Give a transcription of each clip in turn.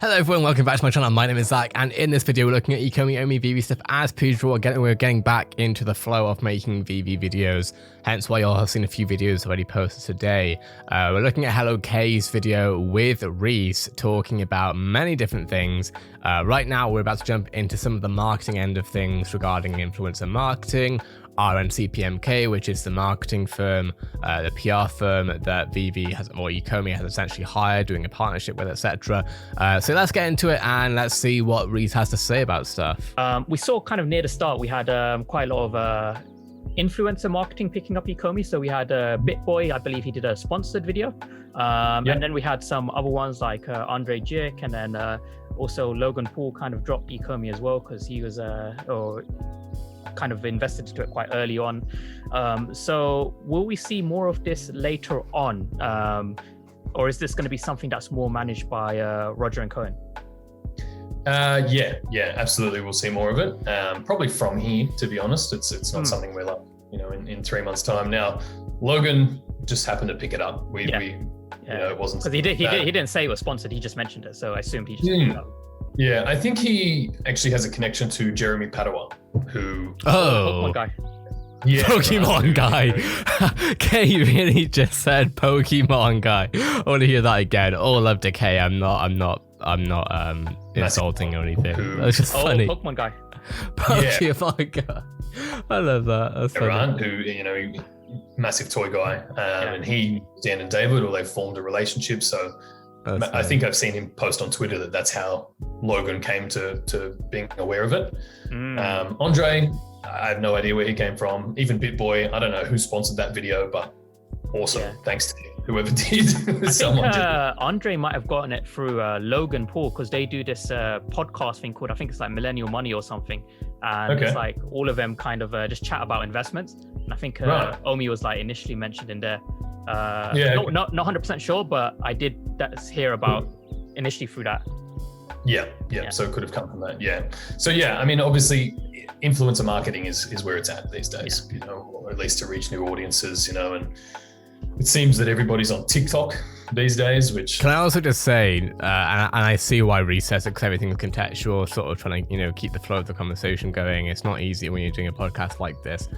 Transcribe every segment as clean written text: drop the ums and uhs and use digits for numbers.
Hello everyone, welcome back to my channel. My name is Zach, and in this video we're looking at Ecomi VeVe stuff as per usual. We're getting back into the flow of making VeVe videos, hence why you'll have seen a few videos already posted today. We're looking at Hello K's video with Rhys talking about many different things. Right now we're about to jump into some of the marketing end of things regarding influencer marketing, R&Cpmk, which is the marketing firm, the PR firm that VeVe has, or Ecomi has essentially hired, doing a partnership with, etc. So let's get into it and let's see what Rhys has to say about stuff. We saw kind of near the start, we had quite a lot of influencer marketing picking up Ecomi. So we had BitBoy, I believe he did a sponsored video. And then we had some other ones like R&Cpmk, and then also Logan Paul kind of dropped Ecomi as well because he was kind of invested into it quite early on. So will we see more of this later on? Or is this going to be something that's more managed by Roger and Cohen? Yeah, absolutely. We'll see more of it. Probably from here, to be honest. It's not something we're like, in 3 months' time. Now, Logan just happened to pick it up. It wasn't because he didn't say it was sponsored. He just mentioned it, so I assumed he just picked it up. Yeah, I think he actually has a connection to Jeremy Padua, who Pokemon guy. Yeah, Pokemon guy. K really just said Pokemon guy. I want to hear that again. All love to K. I'm not insulting or anything. That's just funny. Pokemon guy. Pokemon guy. I love that. That's Iran, who massive toy guy, and he, Dan and David, or they've formed a relationship. So I think I've seen him post on Twitter that that's how Logan came to being aware of it. Andre, I have no idea where he came from. Even BitBoy, I don't know who sponsored that video, but awesome. Yeah. Thanks to whoever did. Someone did. Andre might have gotten it through Logan Paul, because they do this podcast thing called, I think it's like Millennial Money or something. And it's like all of them kind of just chat about investments. And I think Omi was like initially mentioned in there. Not 100% sure, but I did hear about initially through that. Yeah. So it could have come from that. Yeah. So I mean, obviously, influencer marketing is where it's at these days. Or at least to reach new audiences. And it seems that everybody's on TikTok these days. Which can I also just say, and I see why Rhys says it, because everything's contextual, sort of trying to keep the flow of the conversation going. It's not easy when you're doing a podcast like this.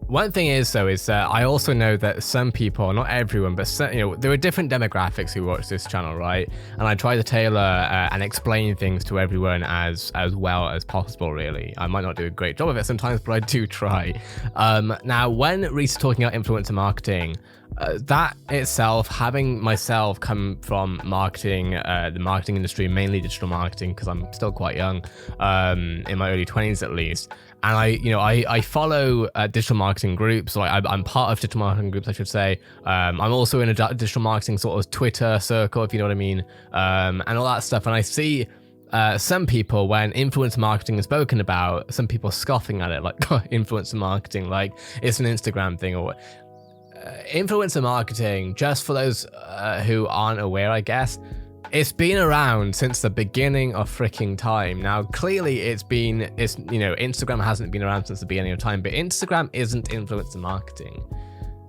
One thing is, though, is that I also know that some people, not everyone, but there are different demographics who watch this channel, right? And I try to tailor and explain things to everyone as well as possible, really. I might not do a great job of it sometimes, but I do try. Now, when Rhys is talking about influencer marketing, that itself, having myself come from marketing, the marketing industry, mainly digital marketing, because I'm still quite young, in my early 20s at least, and I follow digital marketing groups. Like I'm part of digital marketing groups, I should say. I'm also in a digital marketing sort of Twitter circle, if you know what I mean, and all that stuff. And I see some people, when influencer marketing is spoken about, some people scoffing at it, like influencer marketing, like it's an Instagram thing or what. Influencer marketing, just for those who aren't aware, I guess, it's been around since the beginning of freaking time. Now, clearly Instagram hasn't been around since the beginning of time, but Instagram isn't influencer marketing.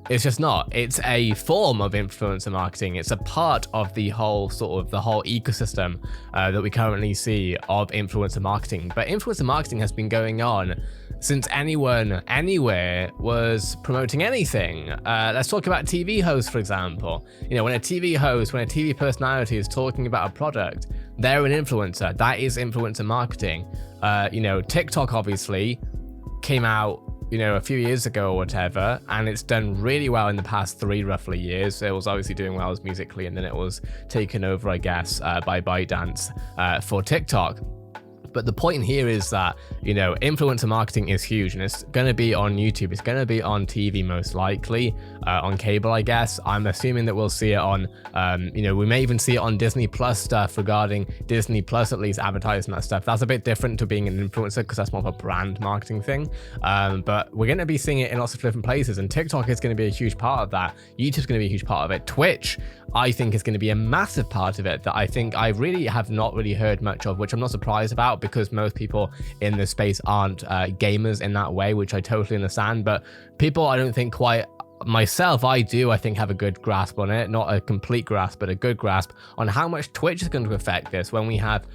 It's just not. It's a form of influencer marketing. It's a part of the whole ecosystem that we currently see of influencer marketing. But influencer marketing has been going on since anyone, anywhere was promoting anything. Let's talk about TV hosts, for example. When a TV personality is talking about a product, they're an influencer. That is influencer marketing. TikTok obviously came out a few years ago or whatever, and it's done really well in the past 3 roughly years. It was obviously doing well as Musically, and then it was taken over, I guess, by ByteDance for TikTok. But the point here is that, influencer marketing is huge, and it's going to be on YouTube. It's going to be on TV most likely, on cable, I guess. I'm assuming that we'll see it on, we may even see it on Disney Plus stuff, regarding Disney Plus at least advertising that stuff. That's a bit different to being an influencer, because that's more of a brand marketing thing. But we're going to be seeing it in lots of different places, and TikTok is going to be a huge part of that. YouTube's going to be a huge part of it. Twitch, I think, is going to be a massive part of it that I think I really have not really heard much of, which I'm not surprised about, because most people in this space aren't gamers in that way, which I totally understand. But people, I don't think, quite myself, I think have a good grasp on it, not a complete grasp, but a good grasp on how much Twitch is going to affect this when we have,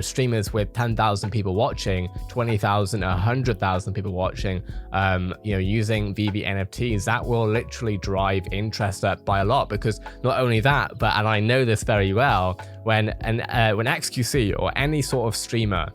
streamers with 10,000 people watching, 20,000, 100,000 people watching, using VeVe NFTs. That will literally drive interest up by a lot, because not only that, and I know this very well, when XQC or any sort of streamer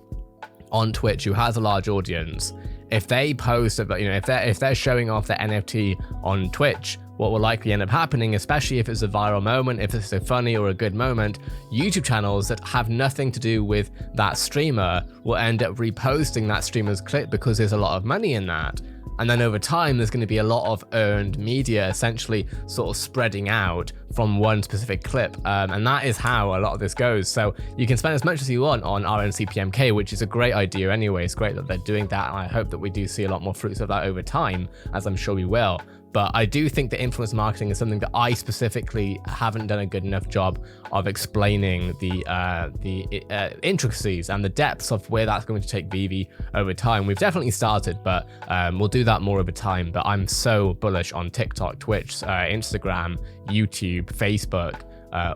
on Twitch who has a large audience, if they post about, if they're showing off their NFT on Twitch, what will likely end up happening, especially if it's a viral moment, if it's a funny or a good moment, YouTube channels that have nothing to do with that streamer will end up reposting that streamer's clip, because there's a lot of money in that. And then over time, there's going to be a lot of earned media essentially sort of spreading out from one specific clip. And that is how a lot of this goes. So you can spend as much as you want on R&Cpmk, which is a great idea anyway. It's great that they're doing that. And I hope that we do see a lot more fruits of that over time, as I'm sure we will. But I do think that influencer marketing is something that I specifically haven't done a good enough job of explaining the intricacies and the depths of where that's going to take VeVe over time. We've definitely started, but we'll do that more over time. But I'm so bullish on TikTok, Twitch, Instagram, YouTube, Facebook.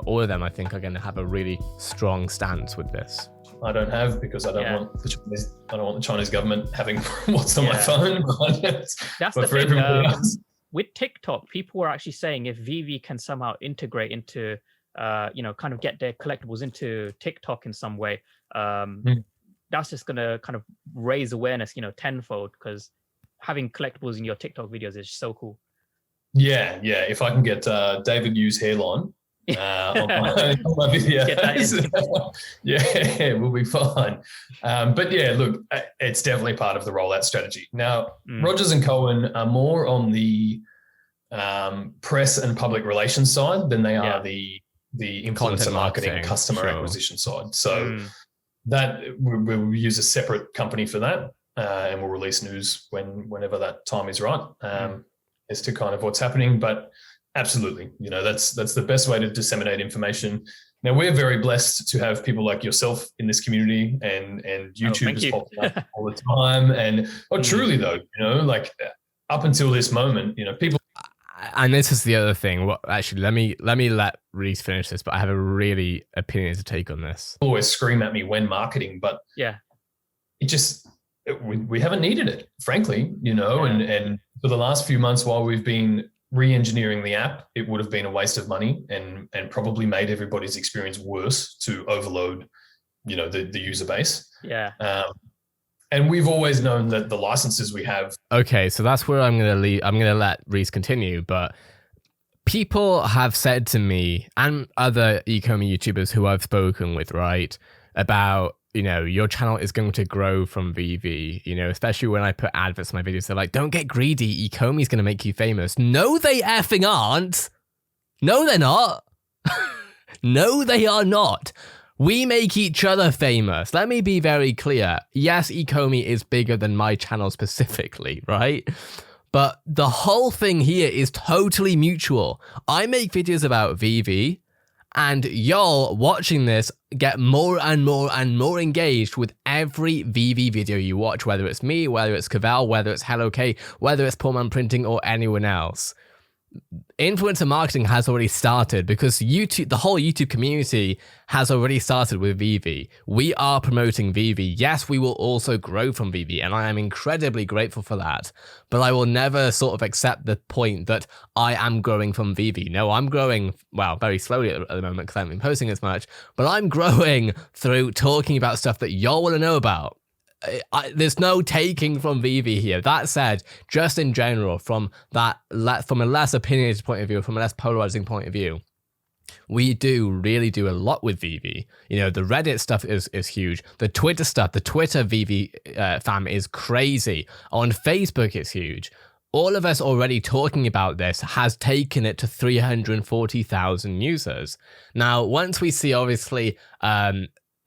All of them, I think, are going to have a really strong stance with this. I don't have, because I don't want the Chinese government having what's on my phone. That's the for thing. Everybody else. With TikTok, people were actually saying if VeVe can somehow integrate into, kind of get their collectibles into TikTok in some way, that's just going to kind of raise awareness, tenfold, because having collectibles in your TikTok videos is so cool. Yeah. If I can get David Yu's hairline on my videos, yeah, we'll be fine. But yeah, look, it's definitely part of the rollout strategy. Now, Rogers and Cohen are more on the press and public relations side than they are the influencer marketing customer acquisition side. So that we'll use a separate company for that, and we'll release news whenever that time is right, as to kind of what's happening. But absolutely, that's the best way to disseminate information. Now, we're very blessed to have people like yourself in this community, and YouTube is popping up all the time. And truly though, like up until this moment, people. And this is the other thing. Well, actually, let me let Rhys finish this, but I have a really opinionated take on this. Always scream at me when marketing, but it just we haven't needed it, frankly, and for the last few months while we've been re-engineering the app, it would have been a waste of money and probably made everybody's experience worse to overload, the user base. And we've always known that the licenses we have. Okay, so that's where I'm going to leave. I'm going to let Rhys continue, but people have said to me and other Ecomi YouTubers who I've spoken with, right, about, your channel is going to grow from VeVe, especially when I put adverts in my videos. They're like, don't get greedy. Ecomi's going to make you famous. No, they effing aren't. No, they're not. No, they are not. We make each other famous. Let me be very clear. Yes, Ecomi is bigger than my channel specifically, right? But the whole thing here is totally mutual. I make videos about VeVe, and y'all watching this get more and more and more engaged with every VeVe video you watch, whether it's me, whether it's Cavell, whether it's Hello K, whether it's Poor Man Printing or anyone else. Influencer marketing has already started because YouTube, the whole YouTube community has already started with VeVe. We are promoting VeVe. Yes, we will also grow from VeVe, and I am incredibly grateful for that. But I will never sort of accept the point that I am growing from VeVe. No, I'm growing, well, very slowly at the moment because I haven't been posting as much, but I'm growing through talking about stuff that y'all want to know about. There's no taking from VeVe here. That said, just in general, from a less opinionated point of view, from a less polarizing point of view, we really do a lot with VeVe. The Reddit stuff is huge. The Twitter stuff, the Twitter VeVe fam is crazy. On Facebook, it's huge. All of us already talking about this has taken it to 340,000 users. Now, once we see, obviously,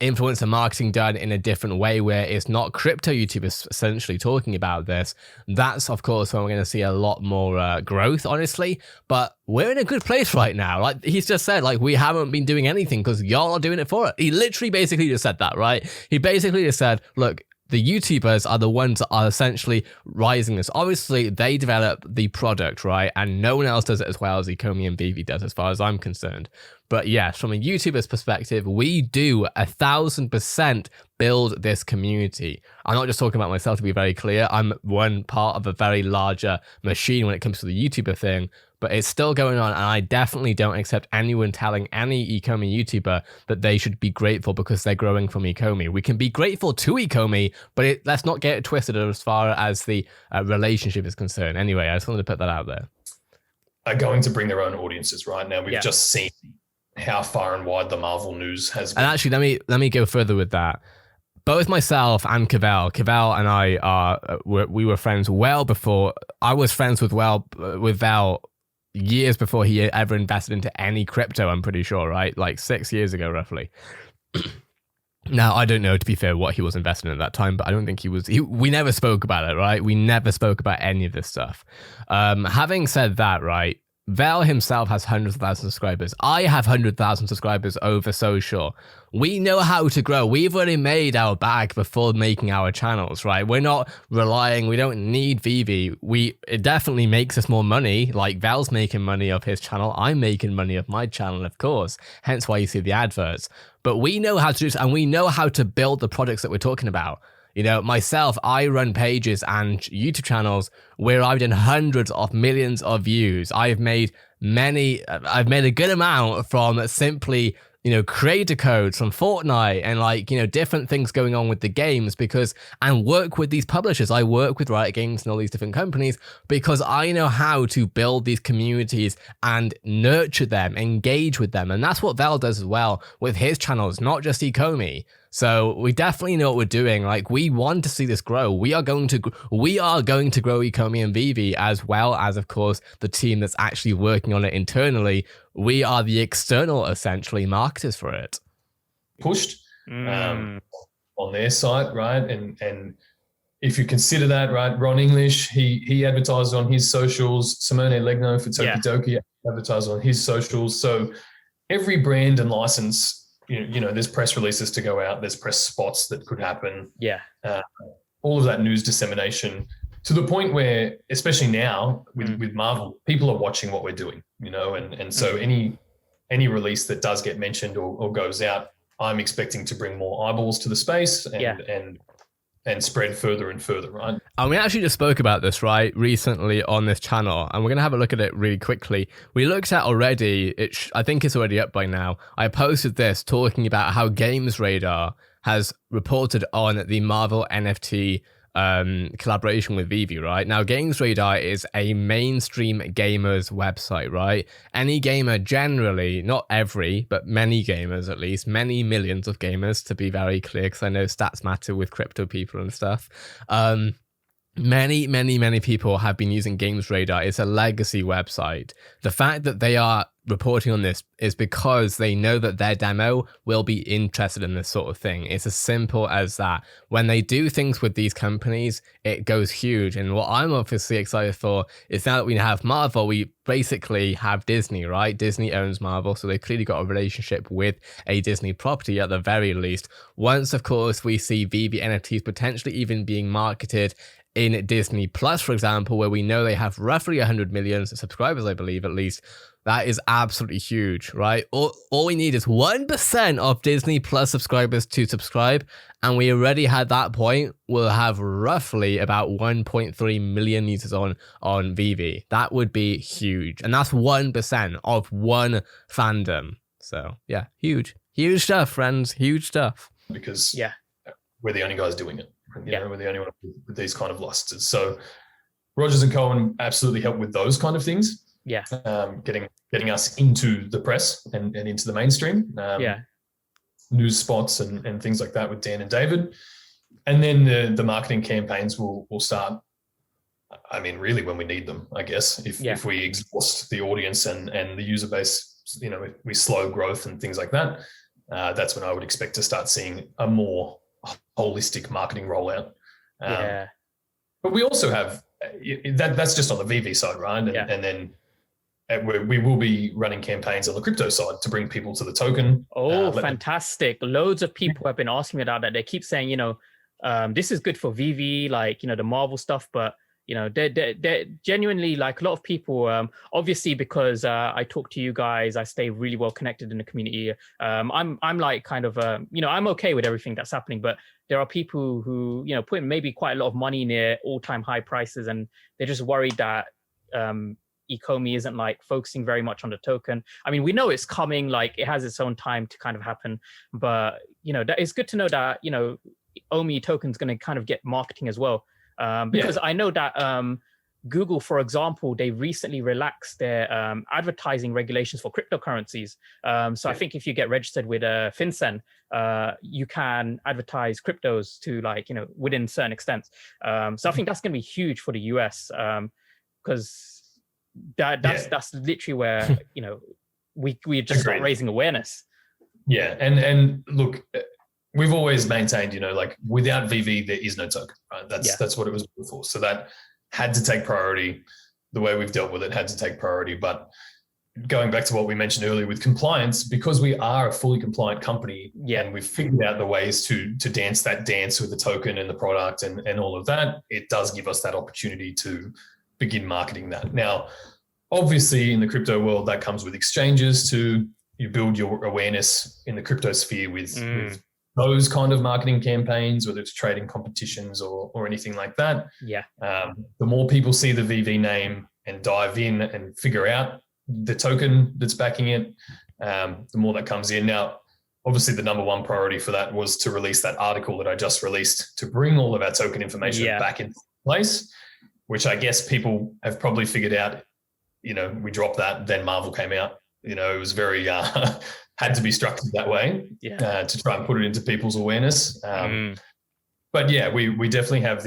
influencer marketing done in a different way where it's not crypto YouTubers essentially talking about this, that's of course when we're going to see a lot more growth, honestly. But we're in a good place right now. Like he's just said, like, we haven't been doing anything because y'all are doing it for it. He literally basically just said that, right? He basically just said, look, the YouTubers are the ones that are essentially rising this. Obviously, they develop the product, right? And no one else does it as well as Ecomi and VeVe does, as far as I'm concerned. But yes, from a YouTuber's perspective, we do 1,000% build this community. I'm not just talking about myself, to be very clear. I'm one part of a very larger machine when it comes to the YouTuber thing, but it's still going on. And I definitely don't accept anyone telling any Ecomi YouTuber that they should be grateful because they're growing from Ecomi. We can be grateful to Ecomi, but let's not get it twisted as far as the relationship is concerned. Anyway, I just wanted to put that out there. Are going to bring their own audiences, right? Now, we've just seen how far and wide the Marvel news has been. And actually, let me go further with that. Both myself and Cavell and I we were friends well before. I was friends with Val years before he ever invested into any crypto, I'm pretty sure, right? Like 6 years ago, roughly. Now, I don't know, to be fair, what he was investing in at that time, but I don't think we never spoke about it, right? We never spoke about any of this stuff. Having said that, right, Val himself has hundreds of thousands of subscribers. I have 100,000 subscribers over social. We know how to grow. We've already made our bag before making our channels, right? We're not relying, we don't need VeVe. It definitely makes us more money. Like Val's making money off his channel. I'm making money off my channel, of course. Hence why you see the adverts. But we know how to do this, and we know how to build the products that we're talking about. You know, myself, I run pages and YouTube channels where I've done hundreds of millions of views. I've made a good amount from simply, you know, creator codes from Fortnite and like, you know, different things going on with the games and work with these publishers. I work with Riot Games and all these different companies because I know how to build these communities and nurture them, engage with them. And that's what Val does as well with his channels, not just Ecomi. So we definitely know what we're doing. Like, we want to see this grow. We are going to grow Ecomi and VeVe, as well as, of course, the team that's actually working on it internally. We are the external, essentially, marketers for it. Pushed on their site, right? And if you consider that, right, Ron English, he advertised on his socials. Simone Legno for Tokidoki advertised on his socials. So every brand and license, you know, there's press releases to go out, there's press spots that could happen. Yeah. All of that news dissemination to the point where, especially now with Marvel, people are watching what we're doing, you know, and so any release that does get mentioned or goes out, I'm expecting to bring more eyeballs to the space and spread further and further, right? And we actually just spoke about this, right, recently on this channel, and we're going to have a look at it really quickly. We looked at already, I think it's already up by now. I posted this talking about how Games Radar has reported on the Marvel NFT collaboration with VeVe, right? Now, Games Radar is a mainstream gamers website, right? Any gamer generally, not every, but many gamers at least, many millions of gamers, to be very clear, because I know stats matter with crypto people and stuff. Many people have been using Games Radar. It's a legacy website. The fact that they are reporting on this is because they know that their demo will be interested in this sort of thing. It's as simple as that. When they do things with these companies, it goes huge. And what I'm obviously excited for is now that we have Marvel, we basically have Disney, right? Disney owns Marvel, so they've clearly got a relationship with a Disney property at the very least. Once, of course, we see VeVe NFTs potentially even being marketed in Disney Plus, for example, where we know they have roughly 100 million subscribers, I believe, at least. That is absolutely huge, right? All we need is 1% of Disney Plus subscribers to subscribe, and we already had that point. We'll have roughly about 1.3 million users on VeVe. That would be huge, and that's 1% of one fandom. So yeah, huge stuff, friends, huge stuff. Because we're the only guys doing it. You know, we're the only one with these kind of licenses. So Rogers and Cohen absolutely help with those kind of things. Yeah. Getting us into the press and into the mainstream. News spots and things like that with Dan and David. And then the marketing campaigns will start, I mean, really when we need them, I guess. If we exhaust the audience and the user base, you know, if we slow growth and things like that, that's when I would expect to start seeing a more holistic marketing rollout. But we also have, that's just on the VeVe side, right? And then we will be running campaigns on the crypto side to bring people to the token. Fantastic. Loads of people have been asking me about that. They keep saying, you know, This is good for VeVe, like, the Marvel stuff, but they're genuinely, like, a lot of people, obviously, because I talk to you guys, I stay really well connected in the community. I'm like kind of, I'm okay with everything that's happening, but there are people who, put in maybe quite a lot of money near all-time high prices, and they're just worried that Ecomi isn't like focusing very much on the token. I mean, we know it's coming, like it has its own time to kind of happen, but that it's good to know that Omi token's going to kind of get marketing as well. Because I know that Google, for example, they recently relaxed their advertising regulations for cryptocurrencies. So I think if you get registered with FinCEN, you can advertise cryptos to, like, within certain extents. So I think that's going to be huge for the US, because that's literally where we just start raising awareness. Yeah, and look, we've always maintained, like, without VeVe, there is no token, right? That's what it was before. So that had to take priority. The way we've dealt with it had to take priority. But going back to what we mentioned earlier with compliance, because we are a fully compliant company, and we've figured out the ways to dance that dance with the token and the product and all of that, it does give us that opportunity to begin marketing that. Now, obviously, in the crypto world, that comes with exchanges to you build your awareness in the crypto sphere with those kind of marketing campaigns, whether it's trading competitions or anything like that. The more people see the VeVe name and dive in and figure out the token that's backing it, the more that comes in. Now, obviously, the number one priority for that was to release that article that I just released to bring all of our token information back into place, which I guess people have probably figured out. We dropped that, then Marvel came out. It was very had to be structured that way to try and put it into people's awareness. But yeah, we definitely have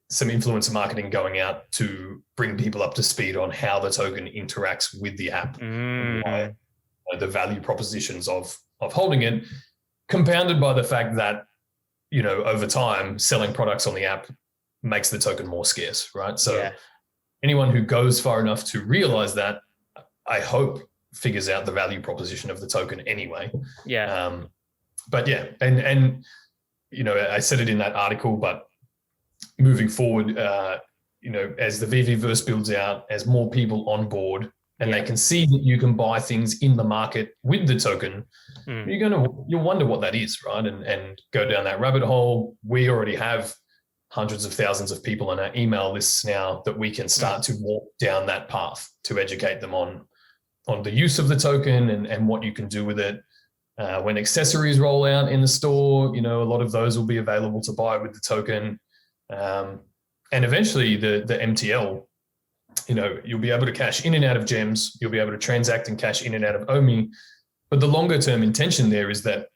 some influencer marketing going out to bring people up to speed on how the token interacts with the app, the value propositions of holding it, compounded by the fact that over time selling products on the app makes the token more scarce, right? So anyone who goes far enough to realize that, I hope, figures out the value proposition of the token anyway. But yeah, and I said it in that article, but moving forward, as the VeVeverse builds out, as more people on board, and they can see that you can buy things in the market with the token, you'll wonder what that is, right? And go down that rabbit hole. We already have hundreds of thousands of people on our email lists now that we can start to walk down that path to educate them on the use of the token and what you can do with it. When accessories roll out in the store, a lot of those will be available to buy with the token. And eventually the MTL, you'll be able to cash in and out of gems. You'll be able to transact and cash in and out of OMI. But the longer term intention there is that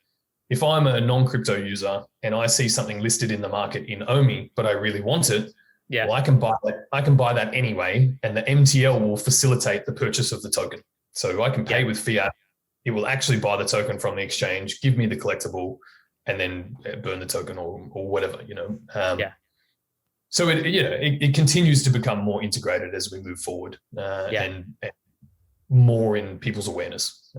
if I'm a non-crypto user and I see something listed in the market in OMI, but I really want it, well, I can buy that anyway, and the MTL will facilitate the purchase of the token. So I can pay with fiat. It will actually buy the token from the exchange, give me the collectible, and then burn the token or whatever, So it continues to become more integrated as we move forward, and more in people's awareness.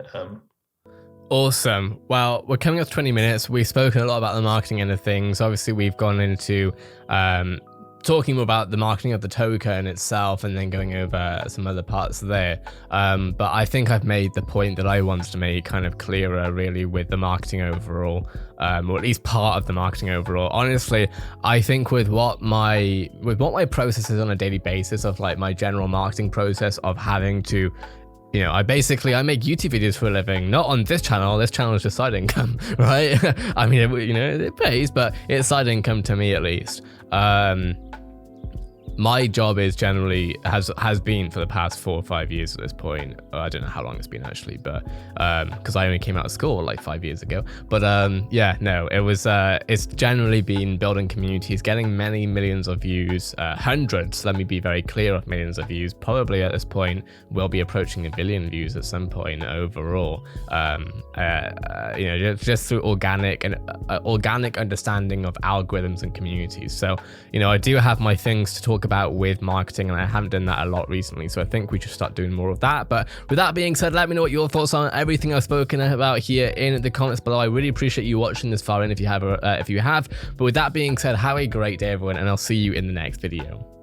Awesome. Well, we're coming up to 20 minutes. We've spoken a lot about the marketing end of things. Obviously, we've gone into talking more about the marketing of the token itself and then going over some other parts there. But I think I've made the point that I wanted to make kind of clearer, really, with the marketing overall, or at least part of the marketing overall. Honestly, I think with what my process is on a daily basis of like my general marketing process of having to, I make YouTube videos for a living, not on this channel. This channel is just side income, right? I mean, it pays, but it's side income to me at least. My job is generally has been for the past 4 or 5 years at this point. I don't know how long it's been actually, but because I only came out of school like 5 years ago. But it's generally been building communities, getting many millions of views, hundreds. Let me be very clear, of millions of views. Probably at this point we'll be approaching 1 billion views at some point overall. Just through organic understanding of algorithms and communities. So I do have my things to talk about about with marketing, and I haven't done that a lot recently, so I think we should start doing more of that. But with that being said, let me know what your thoughts are on everything I've spoken about here in the comments below. I really appreciate you watching this far in if you have. But with that being said, have a great day, everyone, and I'll see you in the next video.